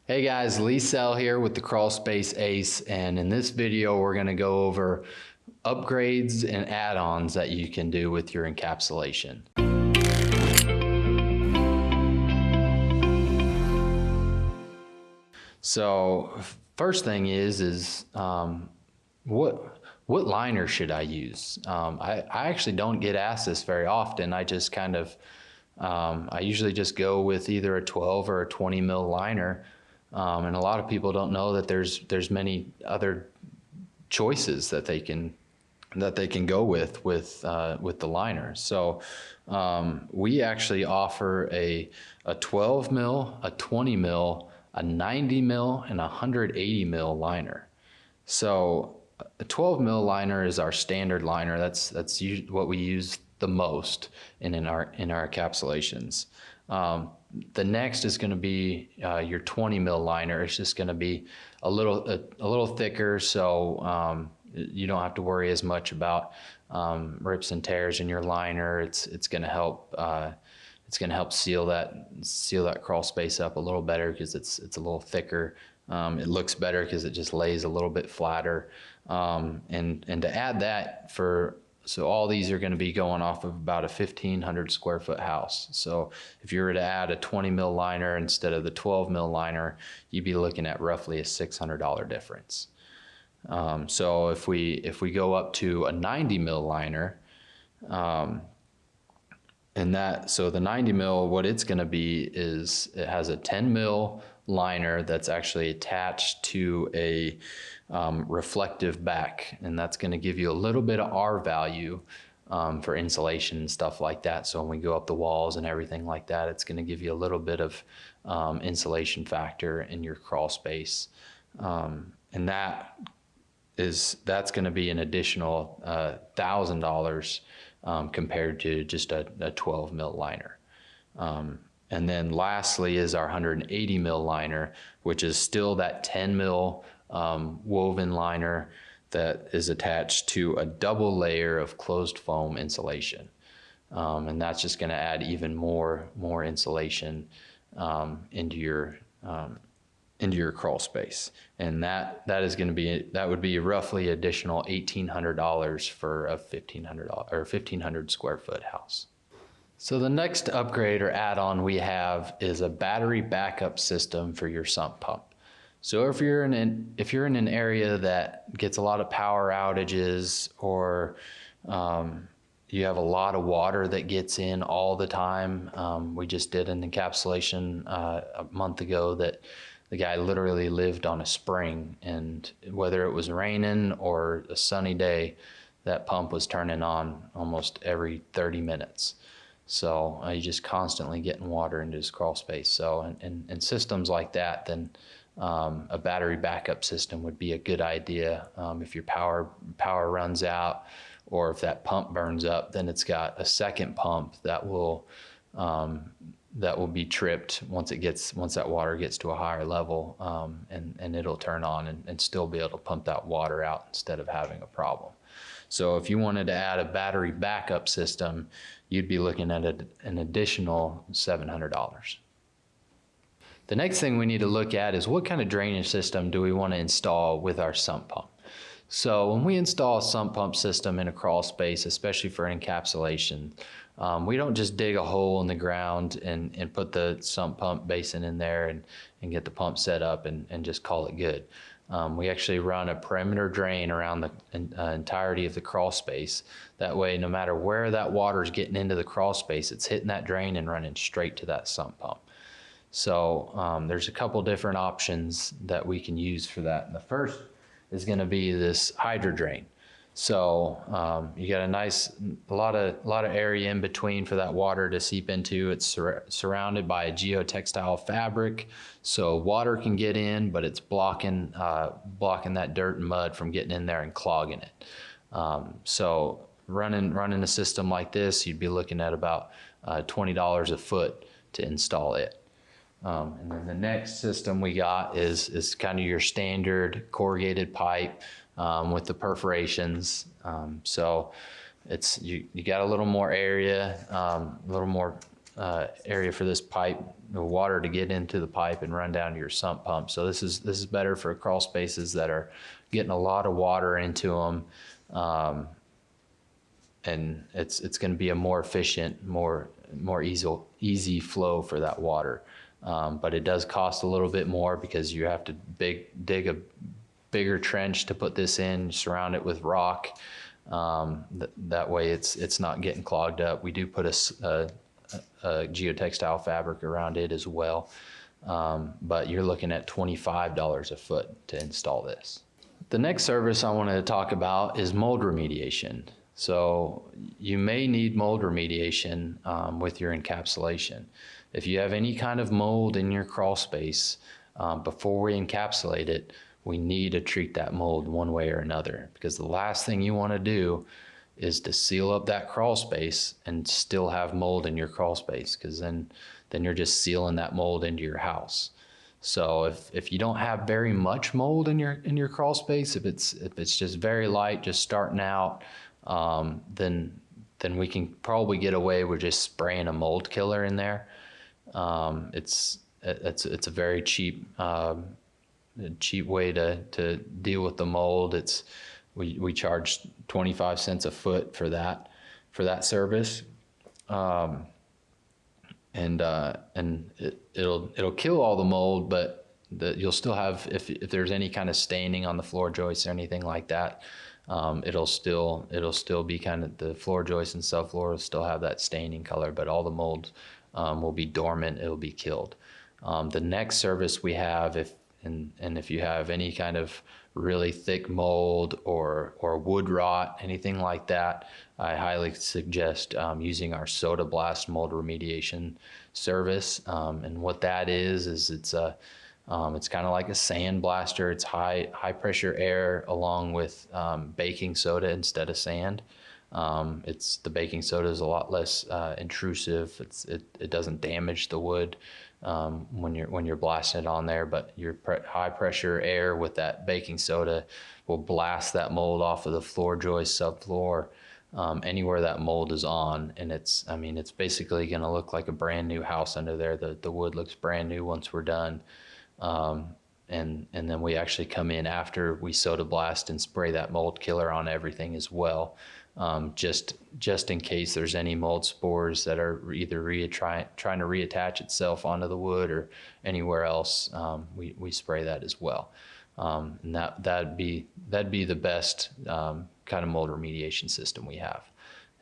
Hey guys, Lee Sell here with the Crawlspace Ace, and in this video we're going to go over upgrades and add-ons that you can do with your encapsulation. So first thing is what liner should I use? I actually don't get asked this very often. I just kind of I usually just go with either a 12 or a 20 mil liner. And a lot of people don't know that there's many other choices that they can go with the liner. So we actually offer a 12 mil, a 20 mil, a 90 mil, and a 180 mil liner. So a 12 mil liner is our standard liner. That's what we use the most in our encapsulations. The next is going to be your 20 mil liner. It's just going to be a little thicker, so you don't have to worry as much about rips and tears in your liner. It's going to help seal that crawl space up a little better because it's a little thicker. It looks better because it just lays a little bit flatter. And to add that so all these are going to be going off of about a 1,500 square foot house. So if you were to add a 20 mil liner instead of the 12 mil liner, you'd be looking at roughly a $600 difference. So if we go up to a 90 mil liner, so the 90 mil, what it's going to be is it has a 10 mil liner that's actually attached to a reflective back, and that's going to give you a little bit of R value for insulation and stuff like that. So when we go up the walls and everything like that, it's going to give you a little bit of insulation factor in your crawl space, and that's going to be an additional $1,000 compared to just a 12 mil liner. And then lastly is our 180 mil liner, which is still that 10 mil woven liner that is attached to a double layer of closed foam insulation. And that's just going to add even more insulation into your crawl space. And that would be roughly additional $1,800 for a 1,500 square foot house. So the next upgrade or add-on we have is a battery backup system for your sump pump. So if you're in an area that gets a lot of power outages, or you have a lot of water that gets in all the time, we just did an encapsulation a month ago that the guy literally lived on a spring, and whether it was raining or a sunny day, that pump was turning on almost every 30 minutes. So he's just constantly getting water into his crawl space. So in systems like that, then a battery backup system would be a good idea. If your power runs out, or if that pump burns up, then it's got a second pump that will be tripped once that water gets to a higher level, and it'll turn on and still be able to pump that water out instead of having a problem. So if you wanted to add a battery backup system, you'd be looking at an additional $700. The next thing we need to look at is what kind of drainage system do we want to install with our sump pump. So when we install a sump pump system in a crawl space, especially for encapsulation, we don't just dig a hole in the ground and put the sump pump basin in there and get the pump set up and just call it good. We actually run a perimeter drain around the entirety of the crawl space. That way, no matter where that water is getting into the crawl space, it's hitting that drain and running straight to that sump pump. So there's a couple different options that we can use for that. And the first is going to be this hydro drain. So you got a lot of area in between for that water to seep into. It's surrounded by a geotextile fabric, so water can get in, but it's blocking that dirt and mud from getting in there and clogging it. So running a system like this, you'd be looking at about $20 a foot to install it. And then the next system we got is kind of your standard corrugated pipe with the perforations. So you got a little more area, a little more area for this pipe, the water to get into the pipe and run down to your sump pump. So this is better for crawl spaces that are getting a lot of water into them, and it's going to be a more efficient, more easy flow for that water. But it does cost a little bit more because you have to dig a bigger trench to put this in, surround it with rock. That way it's not getting clogged up. We do put a geotextile fabric around it as well. But you're looking at $25 a foot to install this. The next service I wanted to talk about is mold remediation. So you may need mold remediation with your encapsulation. If you have any kind of mold in your crawl space, before we encapsulate it, we need to treat that mold one way or another, because the last thing you want to do is to seal up that crawl space and still have mold in your crawl space, because then you're just sealing that mold into your house. So if you don't have very much mold in your crawl space, if it's just very light, just starting out, then we can probably get away with just spraying a mold killer in there. It's a very cheap way to deal with the mold. We charge 25 cents a foot for that service, and it'll kill all the mold, but you'll still have, if there's any kind of staining on the floor joists or anything like that, it'll still be kind of, the floor joists and subfloor will still have that staining color, but all the mold will be dormant. It'll be killed. The next service we have, if you have any kind of really thick mold or wood rot, anything like that, I highly suggest using our Soda Blast mold remediation service. And what that is it's kind of like a sand blaster. It's high pressure air along with baking soda instead of sand. The baking soda is a lot less intrusive. It doesn't damage the wood when you're blasting it on there, but your high pressure air with that baking soda will blast that mold off of the floor joist, subfloor, anywhere that mold is on, and it's basically going to look like a brand new house under there. The wood looks brand new once we're done. And then we actually come in after we soda blast and spray that mold killer on everything as well. Just in case there's any mold spores that are either trying to reattach itself onto the wood or anywhere else, we spray that as well. And that'd be the best kind of mold remediation system we have.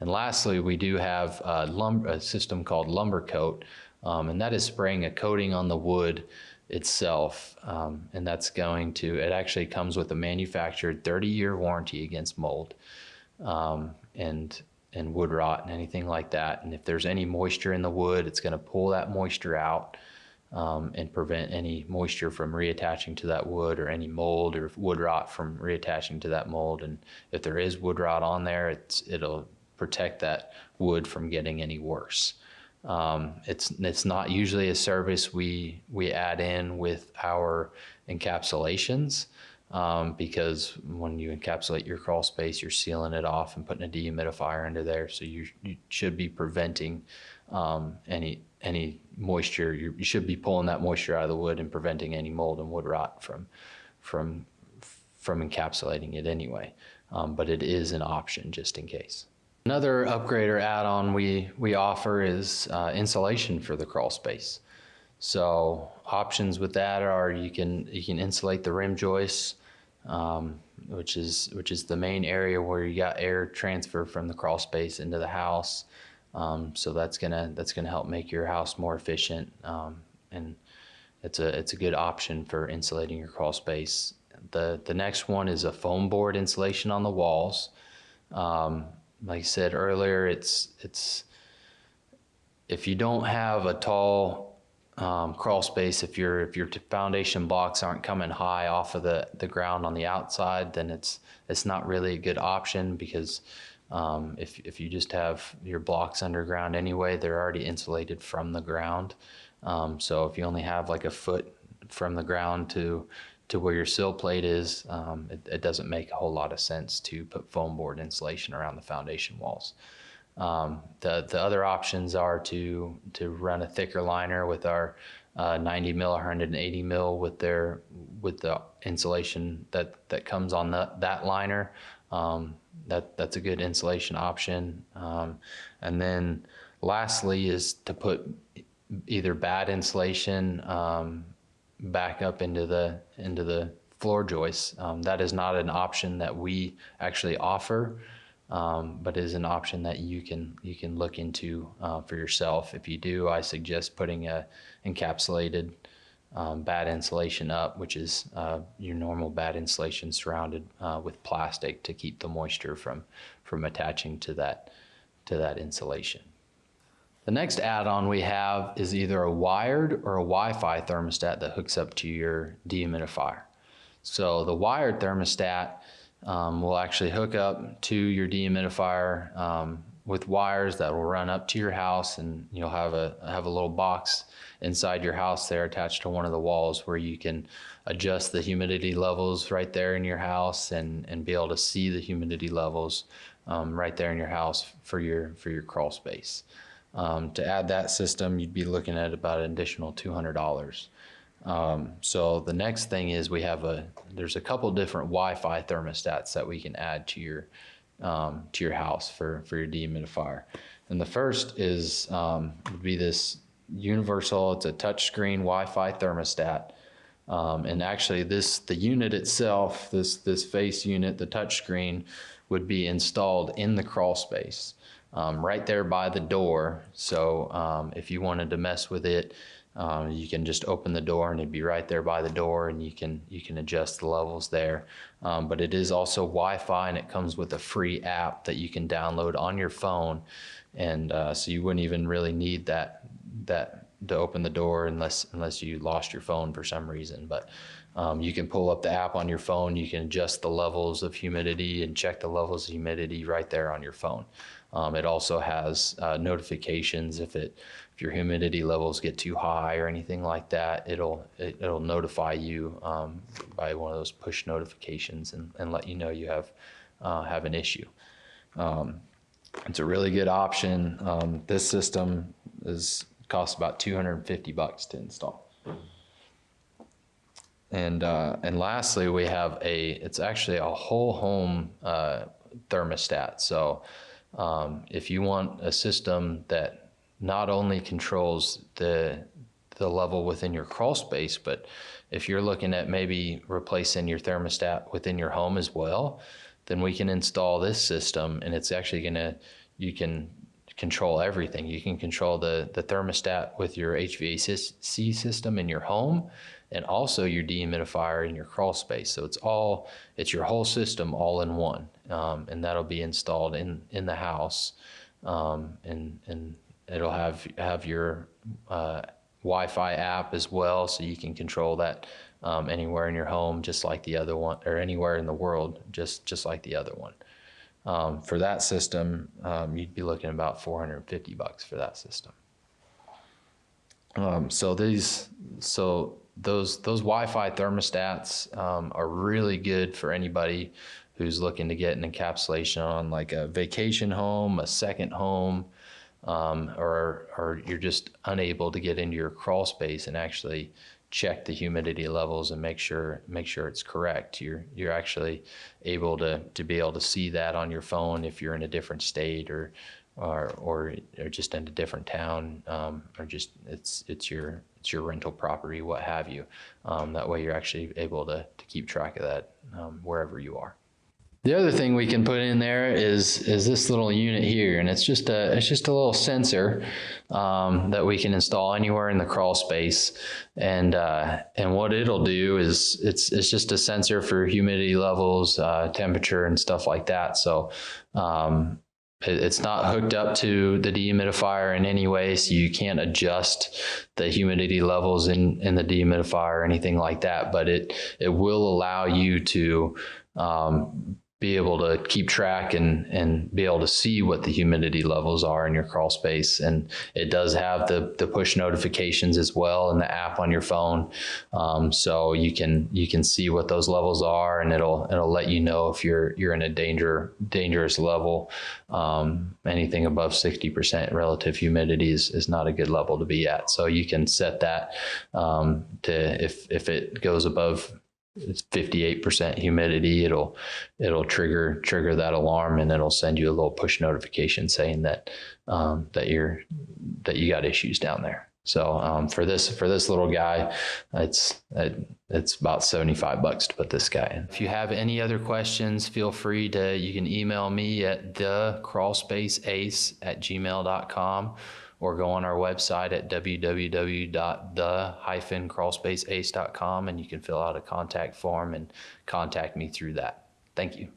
And lastly, we do have a system called Lumber Coat, and that is spraying a coating on the wood itself, and it actually comes with a manufactured 30-year warranty against mold and wood rot and anything like that. And if there's any moisture in the wood, it's going to pull that moisture out and prevent any moisture from reattaching to that wood, or any mold or wood rot from reattaching to that mold. And if there is wood rot on there, it'll protect that wood from getting any worse. It's not usually a service we add in with our encapsulations, because when you encapsulate your crawl space, you're sealing it off and putting a dehumidifier into there. So you should be preventing any moisture. You should be pulling that moisture out of the wood and preventing any mold and wood rot from encapsulating it anyway. But it is an option just in case. Another upgrade or add-on we offer is insulation for the crawl space. So options with that are you can insulate the rim joists, which is the main area where you got air transfer from the crawl space into the house. So that's gonna help make your house more efficient, and it's a good option for insulating your crawl space. The next one is a foam board insulation on the walls. Like I said earlier, it's if you don't have a tall crawl space, if your foundation blocks aren't coming high off of the ground on the outside, then it's not really a good option, because if you just have your blocks underground anyway, they're already insulated from the ground. So if you only have like a foot from the ground to where your sill plate is, it doesn't make a whole lot of sense to put foam board insulation around the foundation walls. The other options are to run a thicker liner with our 90 mil, 180 mil with the insulation that comes on that liner. That's a good insulation option. And then lastly is to put either bad insulation back up into the floor joists. That is not an option that we actually offer, but is an option that you can look into for yourself. If you do, I suggest putting a encapsulated bad insulation up, which is your normal bad insulation surrounded with plastic to keep the moisture from attaching to that insulation. The next add-on we have is either a wired or a Wi-Fi thermostat that hooks up to your dehumidifier. So the wired thermostat will actually hook up to your dehumidifier with wires that will run up to your house, and you'll have a little box inside your house there attached to one of the walls where you can adjust the humidity levels right there in your house and be able to see the humidity levels right there in your house for your crawl space. To add that system, you'd be looking at about an additional $200. So the next thing is there's a couple different Wi-Fi thermostats that we can add to your house for your dehumidifier. And the first is would be this universal. It's a touchscreen Wi-Fi thermostat. And actually the unit itself, this face unit, the touchscreen, would be installed in the crawl space. Right there by the door. So if you wanted to mess with it, you can just open the door and it'd be right there by the door, and you can adjust the levels there. But it is also Wi-Fi, and it comes with a free app that you can download on your phone. And so you wouldn't even really need that to open the door unless you lost your phone for some reason. But you can pull up the app on your phone. You can adjust the levels of humidity and check the levels of humidity right there on your phone. It also has notifications if your humidity levels get too high or anything like that. It'll notify you by one of those push notifications and let you know you have an issue. It's a really good option. This system costs about $250 to install. And lastly, we have it's actually a whole home thermostat. So if you want a system that not only controls the level within your crawl space, but if you're looking at maybe replacing your thermostat within your home as well, then we can install this system, and it's actually you can control everything. You can control the thermostat with your HVAC system in your home, and also your dehumidifier in your crawl space. So it's your whole system all in one, and that'll be installed in the house, and it'll have your Wi-Fi app as well, so you can control that anywhere in your home, just like the other one, or anywhere in the world, just like the other one. For that system, you'd be looking at about $450 for that system. Those Wi-Fi thermostats are really good for anybody who's looking to get an encapsulation on like a vacation home, a second home, or you're just unable to get into your crawl space and actually check the humidity levels and make sure it's correct. You're actually able to be able to see that on your phone if you're in a different state or just in a different town, or just it's your rental property, what have you. That way you're actually able to keep track of that wherever you are. The other thing we can put in there is this little unit here, and it's just a little sensor that we can install anywhere in the crawl space, and what it'll do is it's just a sensor for humidity levels, temperature, and stuff like that. So it's not hooked up to the dehumidifier in any way, so you can't adjust the humidity levels in the dehumidifier or anything like that. But it will allow you to be able to keep track and be able to see what the humidity levels are in your crawl space. And it does have the push notifications as well in the app on your phone. So you can see what those levels are, and it'll let you know if you're in a dangerous level. Anything above 60% relative humidity is not a good level to be at. So you can set that to if it goes above, it's 58% humidity, it'll trigger that alarm, and it'll send you a little push notification saying that that you got issues down there. So for this little guy, it's about $75 to put this guy in. If you have any other questions, feel free you can email me at thecrawlspaceace@gmail.com, or go on our website at www.the-crawlspaceace.com, and you can fill out a contact form and contact me through that. Thank you.